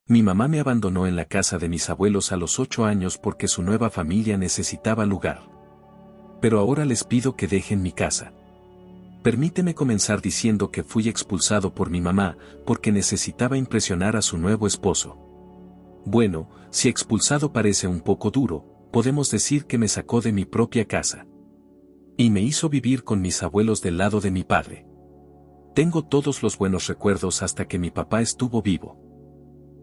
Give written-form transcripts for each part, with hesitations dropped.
Mi mamá me abandonó en la casa de mis abuelos a los 8 años porque su nueva familia necesitaba lugar. Pero ahora les pido que dejen mi casa. Permíteme comenzar diciendo que fui expulsado por mi mamá porque necesitaba impresionar a su nuevo esposo. Bueno, si expulsado parece un poco duro, podemos decir que me sacó de mi propia casa. Y me hizo vivir con mis abuelos del lado de mi padre. Tengo todos los buenos recuerdos hasta que mi papá estuvo vivo.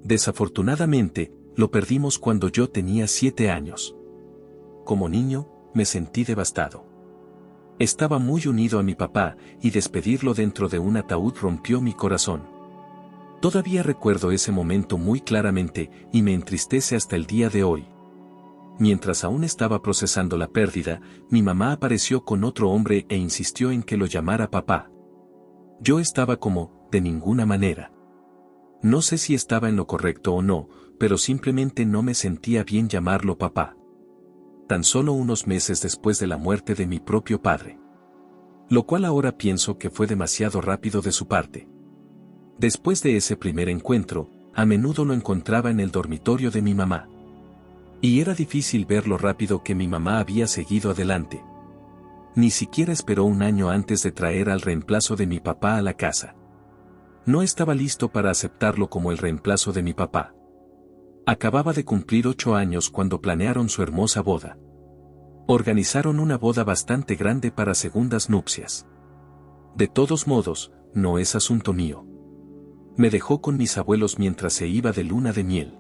Desafortunadamente, lo perdimos cuando yo tenía 7 años. Como niño, me sentí devastado. Estaba muy unido a mi papá, y despedirlo dentro de un ataúd rompió mi corazón. Todavía recuerdo ese momento muy claramente, y me entristece hasta el día de hoy. Mientras aún estaba procesando la pérdida, mi mamá apareció con otro hombre e insistió en que lo llamara papá. Yo estaba como, de ninguna manera. No sé si estaba en lo correcto o no, pero simplemente no me sentía bien llamarlo papá. Tan solo unos meses después de la muerte de mi propio padre. Lo cual ahora pienso que fue demasiado rápido de su parte. Después de ese primer encuentro, a menudo lo encontraba en el dormitorio de mi mamá. Y era difícil ver lo rápido que mi mamá había seguido adelante. Ni siquiera esperó un año antes de traer al reemplazo de mi papá a la casa. No estaba listo para aceptarlo como el reemplazo de mi papá. Acababa de cumplir 8 años cuando planearon su hermosa boda. Organizaron una boda bastante grande para segundas nupcias. De todos modos, no es asunto mío. Me dejó con mis abuelos mientras se iba de luna de miel.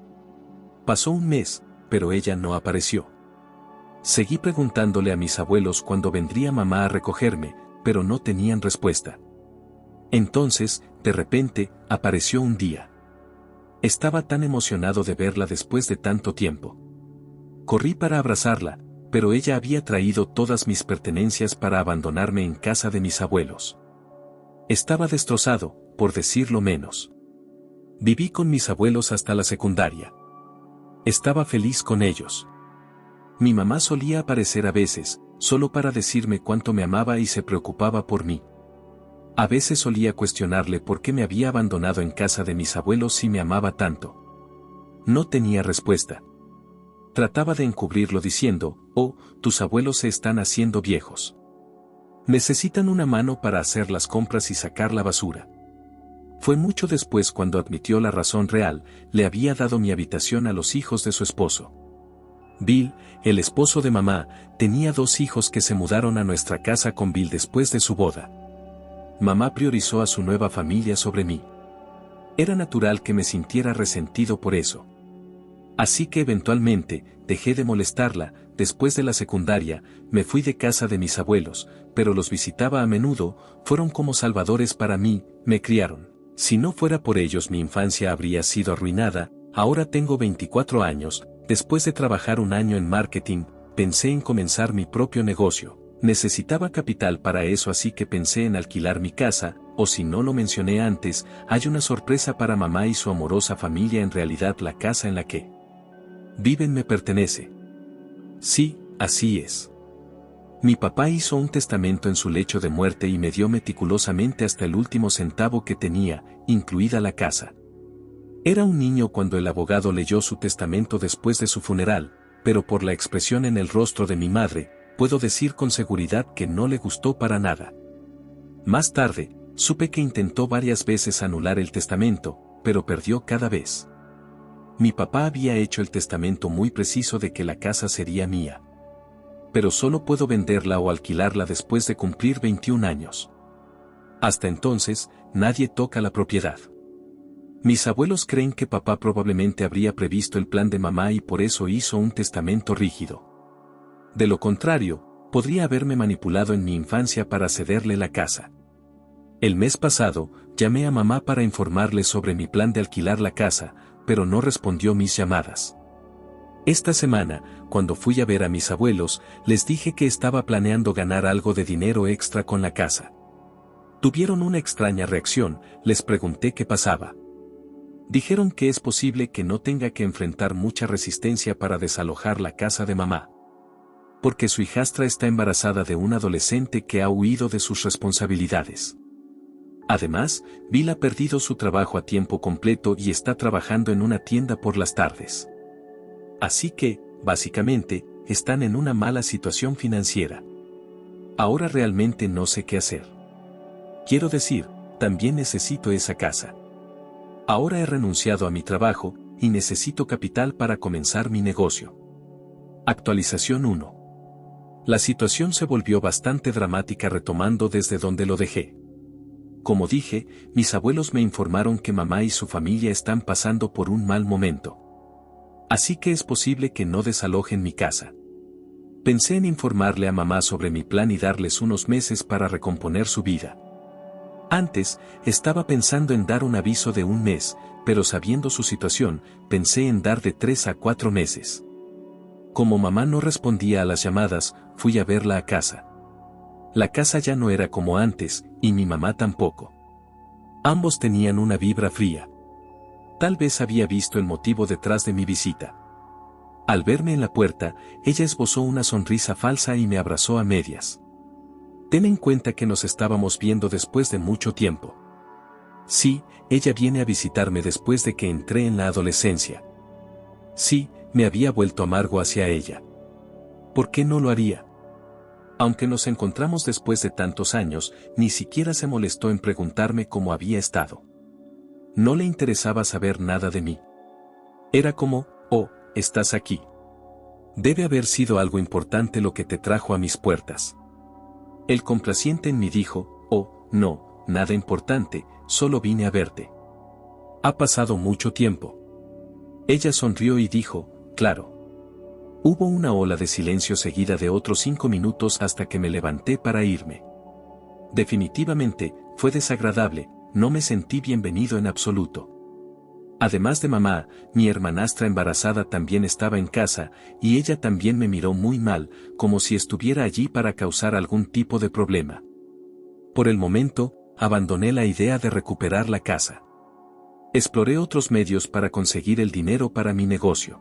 Pasó un mes, pero ella no apareció. Seguí preguntándole a mis abuelos cuándo vendría mamá a recogerme, pero no tenían respuesta. Entonces, de repente, apareció un día. Estaba tan emocionado de verla después de tanto tiempo. Corrí para abrazarla, pero ella había traído todas mis pertenencias para abandonarme en casa de mis abuelos. Estaba destrozado, por decirlo menos. Viví con mis abuelos hasta la secundaria. Estaba feliz con ellos. Mi mamá solía aparecer a veces, solo para decirme cuánto me amaba y se preocupaba por mí. A veces solía cuestionarle por qué me había abandonado en casa de mis abuelos si me amaba tanto. No tenía respuesta. Trataba de encubrirlo diciendo, oh, tus abuelos se están haciendo viejos. Necesitan una mano para hacer las compras y sacar la basura. Fue mucho después cuando admitió la razón real, le había dado mi habitación a los hijos de su esposo. Bill, el esposo de mamá, tenía 2 hijos que se mudaron a nuestra casa con Bill después de su boda. Mamá priorizó a su nueva familia sobre mí. Era natural que me sintiera resentido por eso. Así que eventualmente, dejé de molestarla. Después de la secundaria, me fui de casa de mis abuelos, pero los visitaba a menudo, fueron como salvadores para mí, me criaron. Si no fuera por ellos mi infancia habría sido arruinada. Ahora tengo 24 años, después de trabajar un año en marketing, pensé en comenzar mi propio negocio. Necesitaba capital para eso, así que pensé en alquilar mi casa, o si no lo mencioné antes, hay una sorpresa para mamá y su amorosa familia. En realidad la casa en la que viven me pertenece. Sí, así es. Mi papá hizo un testamento en su lecho de muerte y me dio meticulosamente hasta el último centavo que tenía, incluida la casa. Era un niño cuando el abogado leyó su testamento después de su funeral, pero por la expresión en el rostro de mi madre, puedo decir con seguridad que no le gustó para nada. Más tarde, supe que intentó varias veces anular el testamento, pero perdió cada vez. Mi papá había hecho el testamento muy preciso de que la casa sería mía. Pero solo puedo venderla o alquilarla después de cumplir 21 años. Hasta entonces, nadie toca la propiedad. Mis abuelos creen que papá probablemente habría previsto el plan de mamá y por eso hizo un testamento rígido. De lo contrario, podría haberme manipulado en mi infancia para cederle la casa. El mes pasado, llamé a mamá para informarle sobre mi plan de alquilar la casa, pero no respondió mis llamadas. Esta semana, cuando fui a ver a mis abuelos, les dije que estaba planeando ganar algo de dinero extra con la casa. Tuvieron una extraña reacción, les pregunté qué pasaba. Dijeron que es posible que no tenga que enfrentar mucha resistencia para desalojar la casa de mamá. Porque su hijastra está embarazada de un adolescente que ha huido de sus responsabilidades. Además, Bill ha perdido su trabajo a tiempo completo y está trabajando en una tienda por las tardes. Así que, básicamente, están en una mala situación financiera. Ahora realmente no sé qué hacer. Quiero decir, también necesito esa casa. Ahora he renunciado a mi trabajo y necesito capital para comenzar mi negocio. Actualización 1. La situación se volvió bastante dramática retomando desde donde lo dejé. Como dije, mis abuelos me informaron que mamá y su familia están pasando por un mal momento. Así que es posible que no desalojen mi casa. Pensé en informarle a mamá sobre mi plan y darles unos meses para recomponer su vida. Antes, estaba pensando en dar un aviso de un mes, pero sabiendo su situación, pensé en dar de 3 a 4 meses. Como mamá no respondía a las llamadas, fui a verla a casa. La casa ya no era como antes, y mi mamá tampoco. Ambos tenían una vibra fría. Tal vez había visto el motivo detrás de mi visita. Al verme en la puerta, ella esbozó una sonrisa falsa y me abrazó a medias. Ten en cuenta que nos estábamos viendo después de mucho tiempo. Sí, ella viene a visitarme después de que entré en la adolescencia. Sí, me había vuelto amargo hacia ella. ¿Por qué no lo haría? Aunque nos encontramos después de tantos años, ni siquiera se molestó en preguntarme cómo había estado. No le interesaba saber nada de mí. Era como, oh, estás aquí. Debe haber sido algo importante lo que te trajo a mis puertas. El complaciente en mí dijo, oh, no, nada importante, solo vine a verte. Ha pasado mucho tiempo. Ella sonrió y dijo, claro. Hubo una ola de silencio seguida de otros 5 minutos hasta que me levanté para irme. Definitivamente, fue desagradable, no me sentí bienvenido en absoluto. Además de mamá, mi hermanastra embarazada también estaba en casa, y ella también me miró muy mal, como si estuviera allí para causar algún tipo de problema. Por el momento, abandoné la idea de recuperar la casa. Exploré otros medios para conseguir el dinero para mi negocio.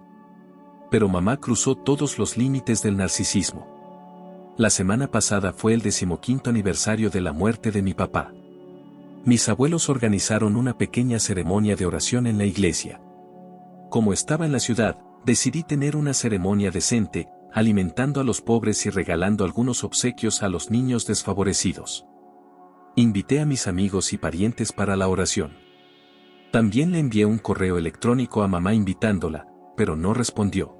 Pero mamá cruzó todos los límites del narcisismo. La semana pasada fue el 15º aniversario de la muerte de mi papá. Mis abuelos organizaron una pequeña ceremonia de oración en la iglesia. Como estaba en la ciudad, decidí tener una ceremonia decente, alimentando a los pobres y regalando algunos obsequios a los niños desfavorecidos. Invité a mis amigos y parientes para la oración. También le envié un correo electrónico a mamá invitándola, pero no respondió.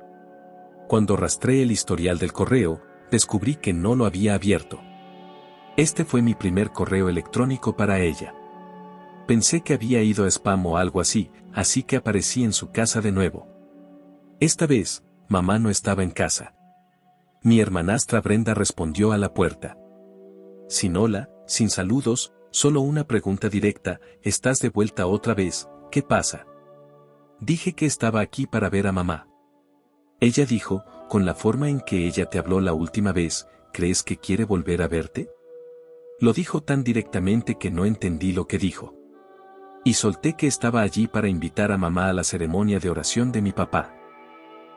Cuando rastreé el historial del correo, descubrí que no lo había abierto. Este fue mi primer correo electrónico para ella. Pensé que había ido a spam o algo así que aparecí en su casa de nuevo. Esta vez, mamá no estaba en casa. Mi hermanastra Brenda respondió a la puerta. Sin hola, sin saludos, solo una pregunta directa, ¿estás de vuelta otra vez? ¿Qué pasa? Dije que estaba aquí para ver a mamá. Ella dijo, con la forma en que ella te habló la última vez, ¿crees que quiere volver a verte? Lo dijo tan directamente que no entendí lo que dijo. Y solté que estaba allí para invitar a mamá a la ceremonia de oración de mi papá.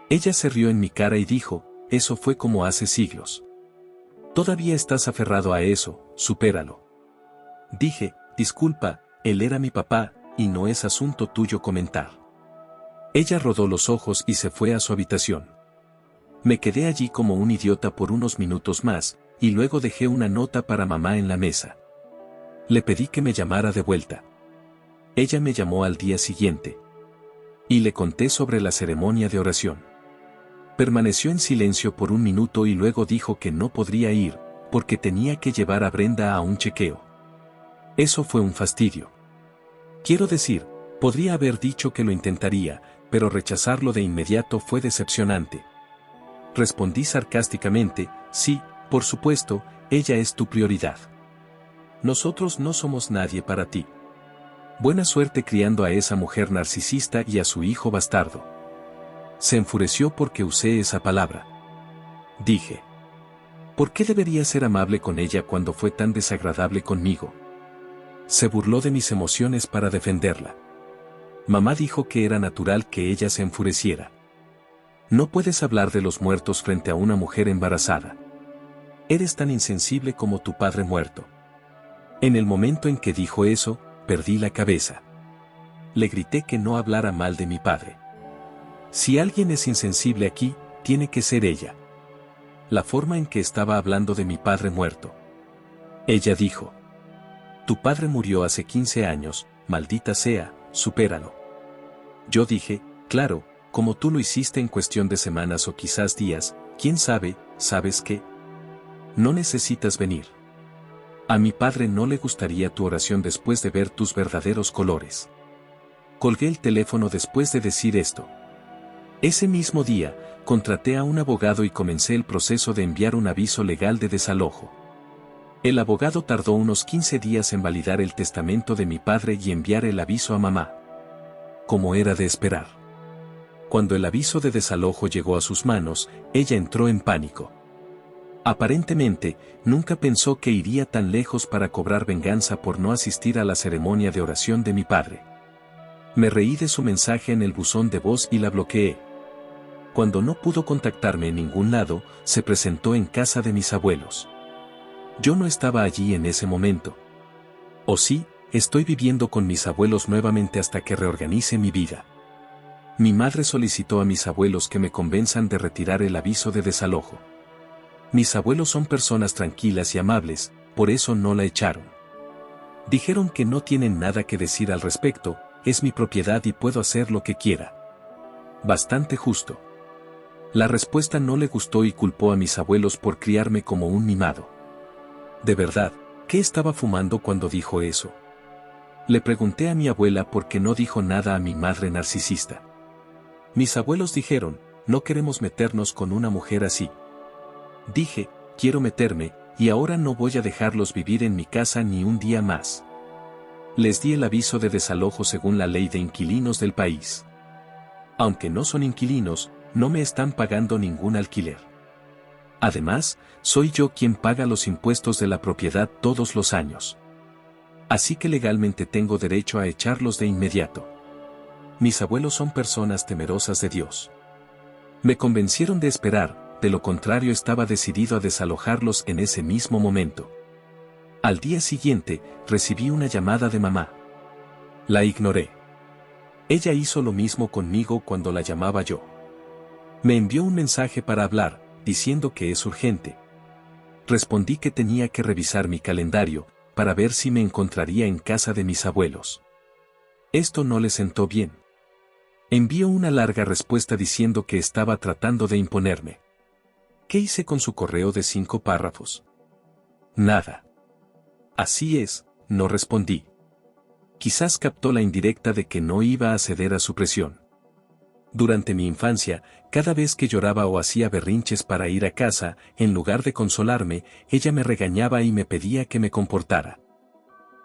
Ella se rió en mi cara y dijo, eso fue como hace siglos. Todavía estás aferrado a eso, supéralo. Dije, disculpa, él era mi papá, y no es asunto tuyo comentar. Ella rodó los ojos y se fue a su habitación. Me quedé allí como un idiota por unos minutos más, y luego dejé una nota para mamá en la mesa. Le pedí que me llamara de vuelta. Ella me llamó al día siguiente. Y le conté sobre la ceremonia de oración. Permaneció en silencio por un minuto y luego dijo que no podría ir, porque tenía que llevar a Brenda a un chequeo. Eso fue un fastidio. Quiero decir, podría haber dicho que lo intentaría, pero rechazarlo de inmediato fue decepcionante. Respondí sarcásticamente, sí, por supuesto, ella es tu prioridad. Nosotros no somos nadie para ti. Buena suerte criando a esa mujer narcisista y a su hijo bastardo. Se enfureció porque usé esa palabra. Dije. ¿Por qué debería ser amable con ella cuando fue tan desagradable conmigo? Se burló de mis emociones para defenderla. Mamá dijo que era natural que ella se enfureciera. No puedes hablar de los muertos frente a una mujer embarazada. Eres tan insensible como tu padre muerto. En el momento en que dijo eso, perdí la cabeza. Le grité que no hablara mal de mi padre. Si alguien es insensible aquí, tiene que ser ella. La forma en que estaba hablando de mi padre muerto. Ella dijo: tu padre murió hace 15 años, maldita sea, supéralo. Yo dije: claro, como tú lo hiciste en cuestión de semanas o quizás días, quién sabe. ¿Sabes qué? No necesitas venir. A mi padre no le gustaría tu oración después de ver tus verdaderos colores. Colgué el teléfono después de decir esto. Ese mismo día, contraté a un abogado y comencé el proceso de enviar un aviso legal de desalojo. El abogado tardó unos 15 días en validar el testamento de mi padre y enviar el aviso a mamá. Como era de esperar. Cuando el aviso de desalojo llegó a sus manos, ella entró en pánico. Aparentemente, nunca pensó que iría tan lejos para cobrar venganza por no asistir a la ceremonia de oración de mi padre. Me reí de su mensaje en el buzón de voz y la bloqueé. Cuando no pudo contactarme en ningún lado, se presentó en casa de mis abuelos. Yo no estaba allí en ese momento. O sí, estoy viviendo con mis abuelos nuevamente hasta que reorganice mi vida. Mi madre solicitó a mis abuelos que me convenzan de retirar el aviso de desalojo. Mis abuelos son personas tranquilas y amables, por eso no la echaron. Dijeron que no tienen nada que decir al respecto, es mi propiedad y puedo hacer lo que quiera. Bastante justo. La respuesta no le gustó y culpó a mis abuelos por criarme como un mimado. De verdad, ¿qué estaba fumando cuando dijo eso? Le pregunté a mi abuela por qué no dijo nada a mi madre narcisista. Mis abuelos dijeron: no queremos meternos con una mujer así. Dije: quiero meterme, y ahora no voy a dejarlos vivir en mi casa ni un día más. Les di el aviso de desalojo según la ley de inquilinos del país. Aunque no son inquilinos, no me están pagando ningún alquiler. Además, soy yo quien paga los impuestos de la propiedad todos los años. Así que legalmente tengo derecho a echarlos de inmediato. Mis abuelos son personas temerosas de Dios. Me convencieron de esperar, de lo contrario estaba decidido a desalojarlos en ese mismo momento. Al día siguiente, recibí una llamada de mamá. La ignoré. Ella hizo lo mismo conmigo cuando la llamaba yo. Me envió un mensaje para hablar, diciendo que es urgente. Respondí que tenía que revisar mi calendario, para ver si me encontraría en casa de mis abuelos. Esto no le sentó bien. Envió una larga respuesta diciendo que estaba tratando de imponerme. ¿Qué hice con su correo de 5 párrafos? Nada. Así es, no respondí. Quizás captó la indirecta de que no iba a ceder a su presión. Durante mi infancia, cada vez que lloraba o hacía berrinches para ir a casa, en lugar de consolarme, ella me regañaba y me pedía que me comportara.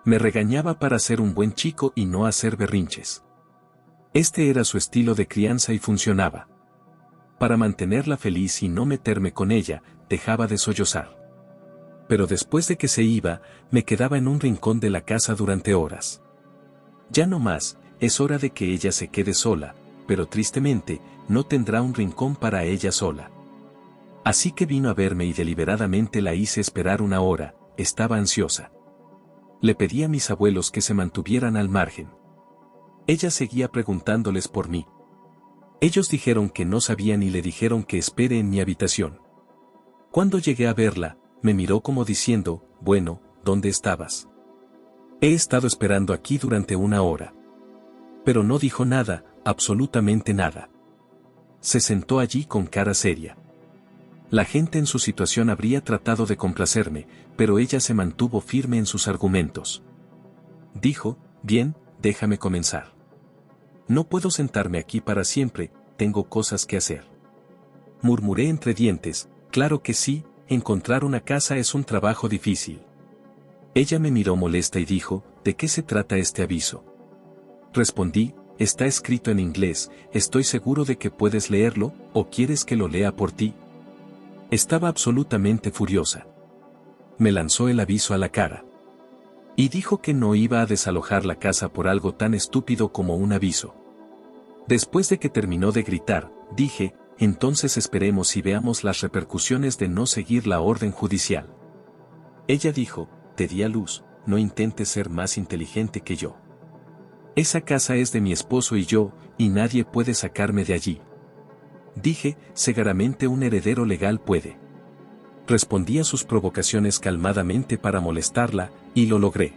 Me regañaba para ser un buen chico y no hacer berrinches. Este era su estilo de crianza y funcionaba. Para mantenerla feliz y no meterme con ella, dejaba de sollozar. Pero después de que se iba, me quedaba en un rincón de la casa durante horas. Ya no más, es hora de que ella se quede sola, pero tristemente, no tendrá un rincón para ella sola. Así que vino a verme y deliberadamente la hice esperar 1 hora, estaba ansiosa. Le pedí a mis abuelos que se mantuvieran al margen. Ella seguía preguntándoles por mí. Ellos dijeron que no sabían y le dijeron que espere en mi habitación. Cuando llegué a verla, me miró como diciendo: bueno, ¿dónde estabas? He estado esperando aquí durante 1 hora. Pero no dijo nada, absolutamente nada. Se sentó allí con cara seria. La gente en su situación habría tratado de complacerme, pero ella se mantuvo firme en sus argumentos. Dijo: bien, déjame comenzar. No puedo sentarme aquí para siempre, tengo cosas que hacer. Murmuré entre dientes: claro que sí, encontrar una casa es un trabajo difícil. Ella me miró molesta y dijo: ¿de qué se trata este aviso? Respondí: está escrito en inglés, estoy seguro de que puedes leerlo, ¿o quieres que lo lea por ti? Estaba absolutamente furiosa. Me lanzó el aviso a la cara. Y dijo que no iba a desalojar la casa por algo tan estúpido como un aviso. Después de que terminó de gritar, dije: entonces esperemos y veamos las repercusiones de no seguir la orden judicial. Ella dijo: te di a luz, no intentes ser más inteligente que yo. Esa casa es de mi esposo y yo, y nadie puede sacarme de allí. Dije, seguramente un heredero legal puede. Respondí a sus provocaciones calmadamente para molestarla, y lo logré.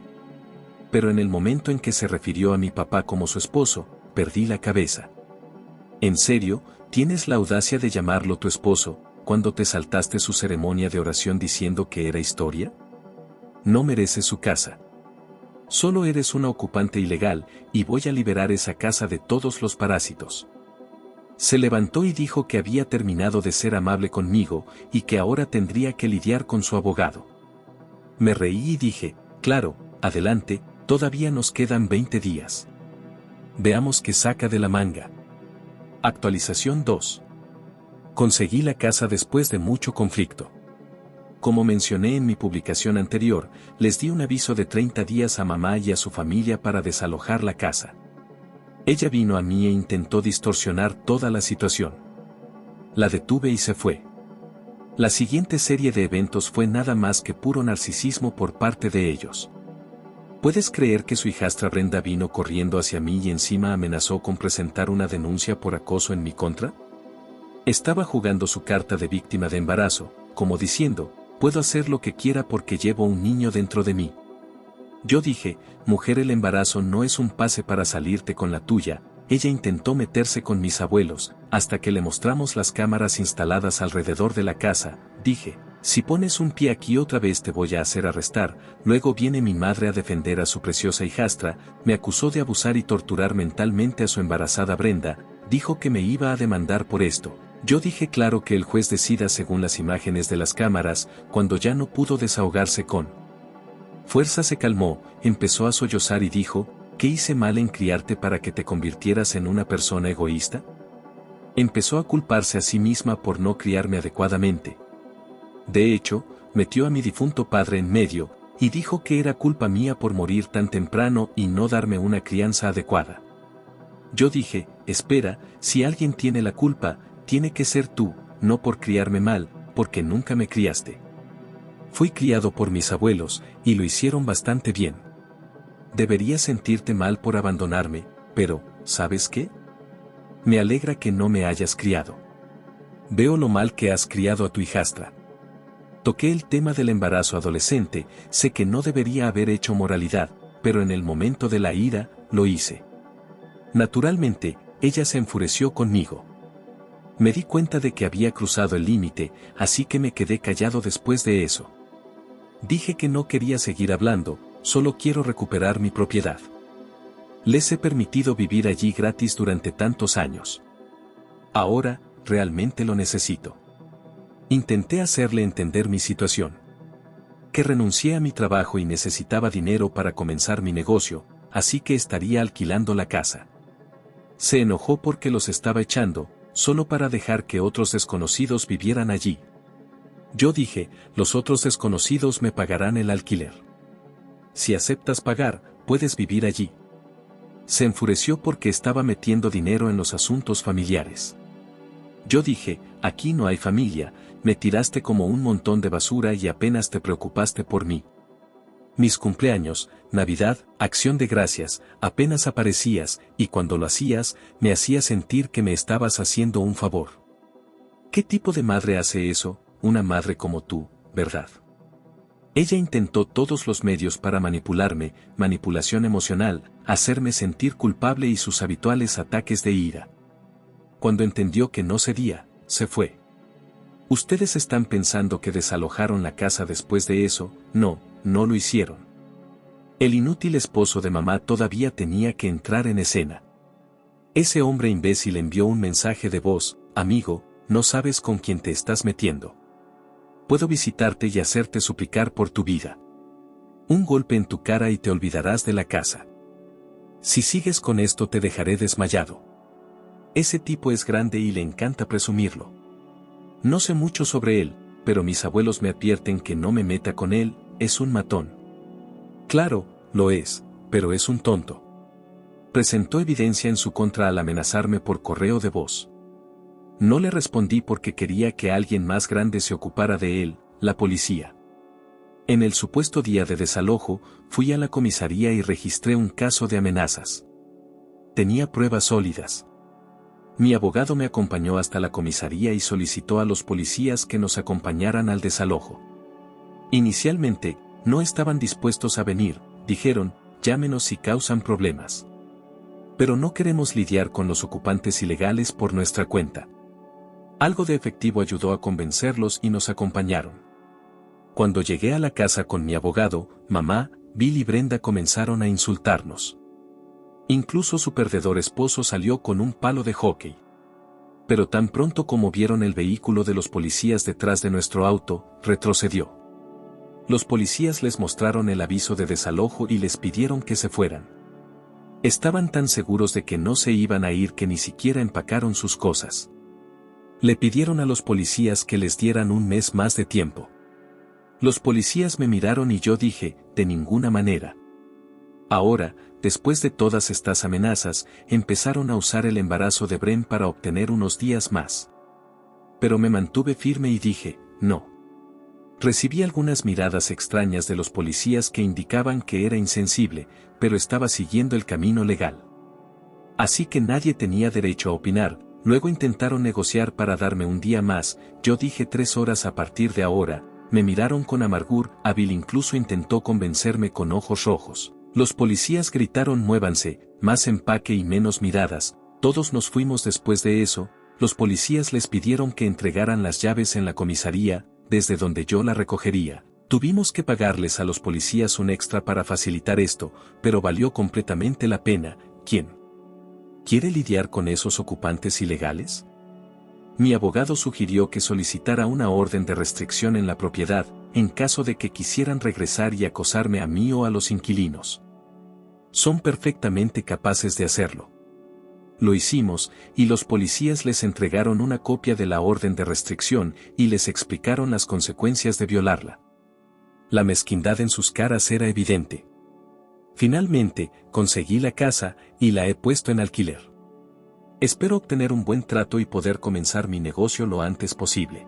Pero en el momento en que se refirió a mi papá como su esposo, perdí la cabeza. ¿En serio, tienes la audacia de llamarlo tu esposo, cuando te saltaste su ceremonia de oración diciendo que era historia? No mereces su casa. Solo eres una ocupante ilegal, y voy a liberar esa casa de todos los parásitos. Se levantó y dijo que había terminado de ser amable conmigo, y que ahora tendría que lidiar con su abogado. Me reí y dije, claro, adelante, todavía nos quedan 20 días. Veamos qué saca de la manga. Actualización 2. Conseguí la casa después de mucho conflicto. Como mencioné en mi publicación anterior, les di un aviso de 30 días a mamá y a su familia para desalojar la casa. Ella vino a mí e intentó distorsionar toda la situación. La detuve y se fue. La siguiente serie de eventos fue nada más que puro narcisismo por parte de ellos. ¿Puedes creer que su hijastra Brenda vino corriendo hacia mí y encima amenazó con presentar una denuncia por acoso en mi contra? Estaba jugando su carta de víctima de embarazo, como diciendo, puedo hacer lo que quiera porque llevo un niño dentro de mí. Yo dije, mujer, el embarazo no es un pase para salirte con la tuya. Ella intentó meterse con mis abuelos, hasta que le mostramos las cámaras instaladas alrededor de la casa. Dije, si pones un pie aquí otra vez te voy a hacer arrestar. Luego viene mi madre a defender a su preciosa hijastra, me acusó de abusar y torturar mentalmente a su embarazada Brenda, dijo que me iba a demandar por esto. Yo dije claro que el juez decida según las imágenes de las cámaras. Cuando ya no pudo desahogarse con fuerza se calmó, empezó a sollozar y dijo, ¿qué hice mal en criarte para que te convirtieras en una persona egoísta? Empezó a culparse a sí misma por no criarme adecuadamente. De hecho, metió a mi difunto padre en medio, y dijo que era culpa mía por morir tan temprano y no darme una crianza adecuada. Yo dije, espera, si alguien tiene la culpa, tiene que ser tú, no por criarme mal, porque nunca me criaste. Fui criado por mis abuelos, y lo hicieron bastante bien. Deberías sentirte mal por abandonarme, pero, ¿sabes qué? Me alegra que no me hayas criado. Veo lo mal que has criado a tu hijastra. Toqué el tema del embarazo adolescente, sé que no debería haber hecho moralidad, pero en el momento de la ira, lo hice. Naturalmente, ella se enfureció conmigo. Me di cuenta de que había cruzado el límite, así que me quedé callado después de eso. Dije que no quería seguir hablando, solo quiero recuperar mi propiedad. Les he permitido vivir allí gratis durante tantos años. Ahora, realmente lo necesito. Intenté hacerle entender mi situación. Que renuncié a mi trabajo y necesitaba dinero para comenzar mi negocio, así que estaría alquilando la casa. Se enojó porque los estaba echando, solo para dejar que otros desconocidos vivieran allí. Yo dije, los otros desconocidos me pagarán el alquiler. Si aceptas pagar, puedes vivir allí. Se enfureció porque estaba metiendo dinero en los asuntos familiares. Yo dije, aquí no hay familia, me tiraste como un montón de basura y apenas te preocupaste por mí. Mis cumpleaños, Navidad, Acción de Gracias, apenas aparecías, y cuando lo hacías, me hacías sentir que me estabas haciendo un favor. ¿Qué tipo de madre hace eso? Una madre como tú, ¿verdad? Ella intentó todos los medios para manipularme, manipulación emocional, hacerme sentir culpable y sus habituales ataques de ira. Cuando entendió que no cedía, se fue. Ustedes están pensando que desalojaron la casa después de eso. No, no lo hicieron. El inútil esposo de mamá todavía tenía que entrar en escena. Ese hombre imbécil envió un mensaje de voz, amigo, no sabes con quién te estás metiendo. Puedo visitarte y hacerte suplicar por tu vida. Un golpe en tu cara y te olvidarás de la casa. Si sigues con esto te dejaré desmayado. Ese tipo es grande y le encanta presumirlo. No sé mucho sobre él, pero mis abuelos me advierten que no me meta con él, es un matón. Claro, lo es, pero es un tonto. Presentó evidencia en su contra al amenazarme por correo de voz. No le respondí porque quería que alguien más grande se ocupara de él, la policía. En el supuesto día de desalojo, fui a la comisaría y registré un caso de amenazas. Tenía pruebas sólidas. Mi abogado me acompañó hasta la comisaría y solicitó a los policías que nos acompañaran al desalojo. Inicialmente, no estaban dispuestos a venir, dijeron, llámenos si causan problemas. Pero no queremos lidiar con los ocupantes ilegales por nuestra cuenta. Algo de efectivo ayudó a convencerlos y nos acompañaron. Cuando llegué a la casa con mi abogado, mamá, Bill y Brenda comenzaron a insultarnos. Incluso su perdedor esposo salió con un palo de hockey. Pero tan pronto como vieron el vehículo de los policías detrás de nuestro auto, retrocedió. Los policías les mostraron el aviso de desalojo y les pidieron que se fueran. Estaban tan seguros de que no se iban a ir que ni siquiera empacaron sus cosas. Le pidieron a los policías que les dieran un mes más de tiempo. Los policías me miraron y yo dije, de ninguna manera. Ahora, después de todas estas amenazas, empezaron a usar el embarazo de Bren para obtener unos días más. Pero me mantuve firme y dije, no. Recibí algunas miradas extrañas de los policías que indicaban que era insensible, pero estaba siguiendo el camino legal. Así que nadie tenía derecho a opinar. Luego intentaron negociar para darme un día más, yo dije 3 horas a partir de ahora, me miraron con amargura, Bill incluso intentó convencerme con ojos rojos. Los policías gritaron muévanse, más empaque y menos miradas, todos nos fuimos después de eso, los policías les pidieron que entregaran las llaves en la comisaría, desde donde yo la recogería. Tuvimos que pagarles a los policías un extra para facilitar esto, pero valió completamente la pena. ¿Quién quiere lidiar con esos ocupantes ilegales? Mi abogado sugirió que solicitara una orden de restricción en la propiedad, en caso de que quisieran regresar y acosarme a mí o a los inquilinos. Son perfectamente capaces de hacerlo. Lo hicimos, y los policías les entregaron una copia de la orden de restricción y les explicaron las consecuencias de violarla. La mezquindad en sus caras era evidente. Finalmente, conseguí la casa, y la he puesto en alquiler. Espero obtener un buen trato y poder comenzar mi negocio lo antes posible.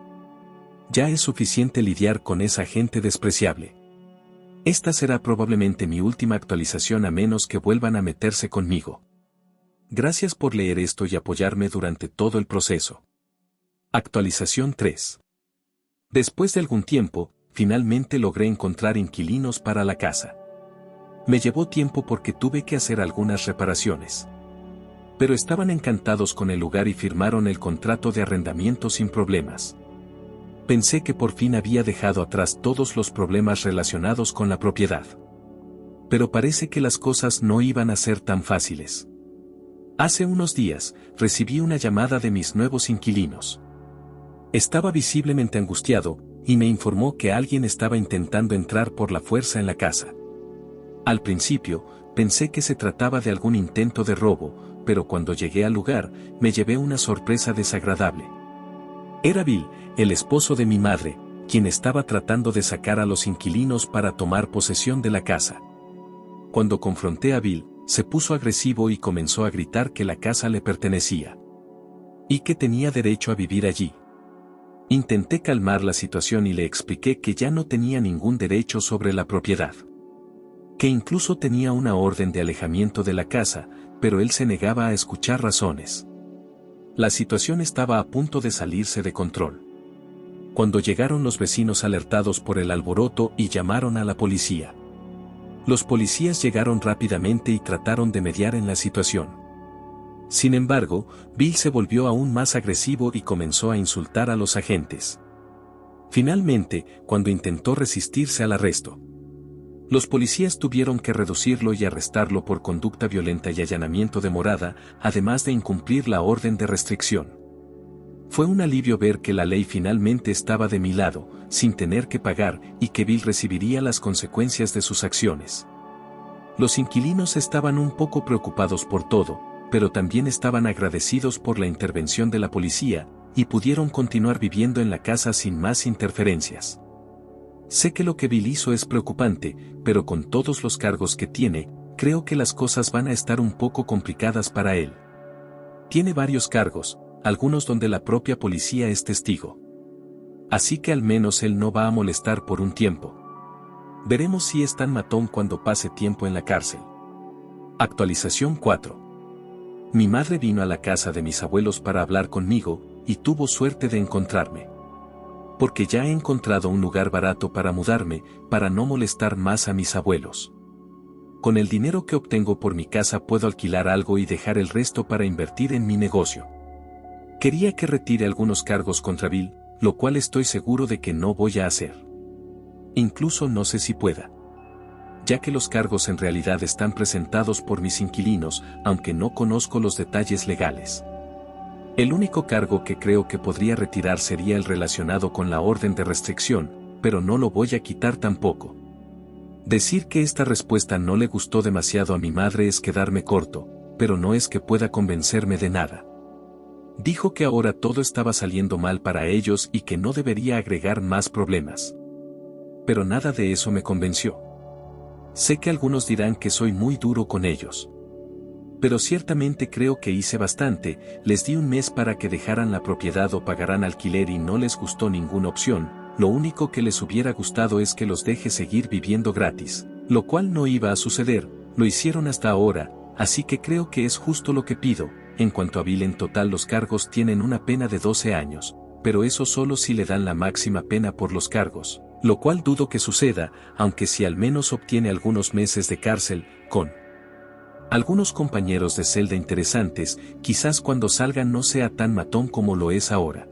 Ya es suficiente lidiar con esa gente despreciable. Esta será probablemente mi última actualización a menos que vuelvan a meterse conmigo. Gracias por leer esto y apoyarme durante todo el proceso. Actualización 3. Después de algún tiempo, finalmente logré encontrar inquilinos para la casa. Me llevó tiempo porque tuve que hacer algunas reparaciones. Pero estaban encantados con el lugar y firmaron el contrato de arrendamiento sin problemas. Pensé que por fin había dejado atrás todos los problemas relacionados con la propiedad. Pero parece que las cosas no iban a ser tan fáciles. Hace unos días, recibí una llamada de mis nuevos inquilinos. Estaba visiblemente angustiado, y me informó que alguien estaba intentando entrar por la fuerza en la casa. Al principio, pensé que se trataba de algún intento de robo, pero cuando llegué al lugar, me llevé una sorpresa desagradable. Era Bill, el esposo de mi madre, quien estaba tratando de sacar a los inquilinos para tomar posesión de la casa. Cuando confronté a Bill, se puso agresivo y comenzó a gritar que la casa le pertenecía. Y que tenía derecho a vivir allí. Intenté calmar la situación y le expliqué que ya no tenía ningún derecho sobre la propiedad. Que incluso tenía una orden de alejamiento de la casa, pero él se negaba a escuchar razones. La situación estaba a punto de salirse de control. Cuando llegaron los vecinos alertados por el alboroto y llamaron a la policía. Los policías llegaron rápidamente y trataron de mediar en la situación. Sin embargo, Bill se volvió aún más agresivo y comenzó a insultar a los agentes. Finalmente, cuando intentó resistirse al arresto, los policías tuvieron que reducirlo y arrestarlo por conducta violenta y allanamiento de morada, además de incumplir la orden de restricción. Fue un alivio ver que la ley finalmente estaba de mi lado, sin tener que pagar, y que Bill recibiría las consecuencias de sus acciones. Los inquilinos estaban un poco preocupados por todo, pero también estaban agradecidos por la intervención de la policía, y pudieron continuar viviendo en la casa sin más interferencias. Sé que lo que Bill hizo es preocupante, pero con todos los cargos que tiene, creo que las cosas van a estar un poco complicadas para él. Tiene varios cargos, algunos donde la propia policía es testigo. Así que al menos él no va a molestar por un tiempo. Veremos si es tan matón cuando pase tiempo en la cárcel. Actualización 4. Mi madre vino a la casa de mis abuelos para hablar conmigo, y tuvo suerte de encontrarme. Porque ya he encontrado un lugar barato para mudarme, para no molestar más a mis abuelos. Con el dinero que obtengo por mi casa puedo alquilar algo y dejar el resto para invertir en mi negocio. Quería que retire algunos cargos contra Bill, lo cual estoy seguro de que no voy a hacer. Incluso no sé si pueda. Ya que los cargos en realidad están presentados por mis inquilinos, aunque no conozco los detalles legales. El único cargo que creo que podría retirar sería el relacionado con la orden de restricción, pero no lo voy a quitar tampoco. Decir que esta respuesta no le gustó demasiado a mi madre es quedarme corto, pero no es que pueda convencerme de nada. Dijo que ahora todo estaba saliendo mal para ellos y que no debería agregar más problemas. Pero nada de eso me convenció. Sé que algunos dirán que soy muy duro con ellos. Pero ciertamente creo que hice bastante, les di un mes para que dejaran la propiedad o pagaran alquiler y no les gustó ninguna opción, lo único que les hubiera gustado es que los deje seguir viviendo gratis, lo cual no iba a suceder, lo hicieron hasta ahora, así que creo que es justo lo que pido. En cuanto a Bill, en total los cargos tienen una pena de 12 años, pero eso solo si le dan la máxima pena por los cargos, lo cual dudo que suceda, aunque si al menos obtiene algunos meses de cárcel, con algunos compañeros de celda interesantes, quizás cuando salga no sea tan matón como lo es ahora.